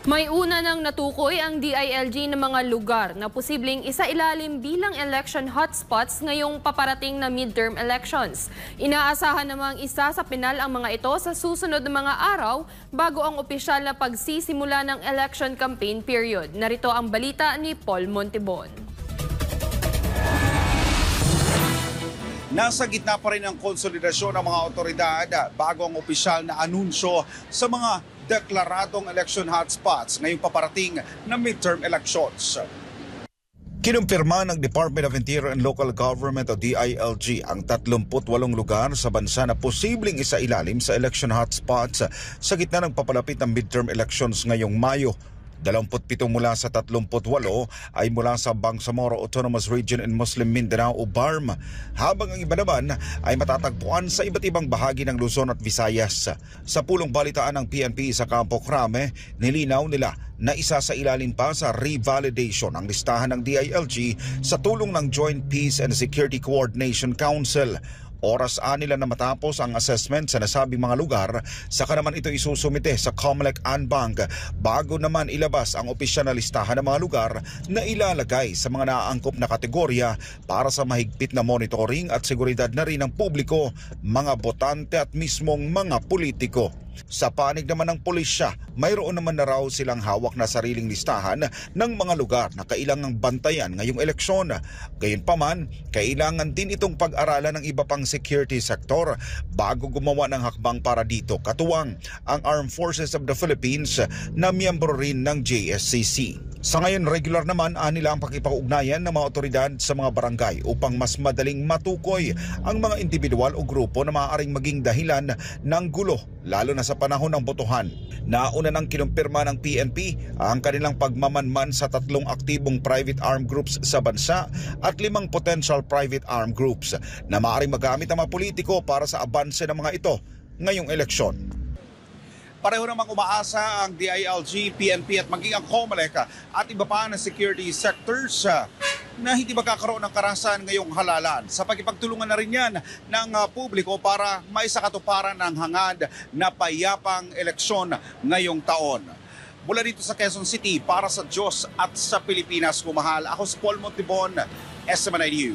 May una nang natukoy ang DILG ng mga lugar na posibleng isailalim bilang election hotspots ngayong paparating na midterm elections. Inaasahan namang isa sa pinal ang mga ito sa susunod na mga araw bago ang opisyal na pagsisimula ng election campaign period. Narito ang balita ni Paul Montibon. Nasa gitna pa rin ang konsolidasyon ng mga otoridad bago ang opisyal na anunsyo sa mga deklaradong election hotspots ngayong paparating na midterm elections. Kinumpirma ng Department of Interior and Local Government o DILG ang 38 lugar sa bansa na posibleng isailalim sa election hotspots sa gitna ng papalapit ng midterm elections ngayong Mayo. 27 mula sa 38 ay mula sa Bangsamoro Autonomous Region in Muslim Mindanao o BARM, habang ang iba naman ay matatagpuan sa iba't ibang bahagi ng Luzon at Visayas. Sa pulong balitaan ng PNP sa Campo Crame, nilinaw nila na isa sa ilalim pa sa revalidation ang listahan ng DILG sa tulong ng Joint Peace and Security Coordination Council. Oras nila na matapos ang assessment sa nasabing mga lugar, saka naman ito isusumite sa COMELEC-ANBANG bago naman ilabas ang opisyal na listahan ng mga lugar na ilalagay sa mga naaangkop na kategorya para sa mahigpit na monitoring at seguridad na rin ng publiko, mga botante at mismong mga politiko. Sa panig naman ng pulisya, mayroon naman na raw silang hawak na sariling listahan ng mga lugar na kailangang bantayan ngayong eleksyon. Gayunpaman, kailangan din itong pag-aralan ng iba pang security sector bago gumawa ng hakbang para dito, katuwang ang Armed Forces of the Philippines na miyembro rin ng JSCC. Sa ngayon, regular naman nila ang pakipag-ugnayan ng mga otoridad sa mga barangay upang mas madaling matukoy ang mga individual o grupo na maaaring maging dahilan ng gulo, lalo na sa panahon ng botohan. Nauna nang kinumpirma ng PNP ang kanilang pagmamanman sa 3 aktibong private armed groups sa bansa at 5 potential private armed groups na maaaring magamit ang mga politiko para sa abanse ng mga ito ngayong eleksyon. Pareho namang umaasa ang DILG, PNP at maging ang COMELEC at iba pa na security sectors na hindi magkakaroon ng karahasan ngayong halalan. Sa pagkipagtulungan na rin yan ng publiko para maisakatuparan ang hangad na payapang eleksyon ngayong taon. Mula dito sa Quezon City, para sa Diyos at sa Pilipinas kumahal, ako si Paul Montibon, SMNI News.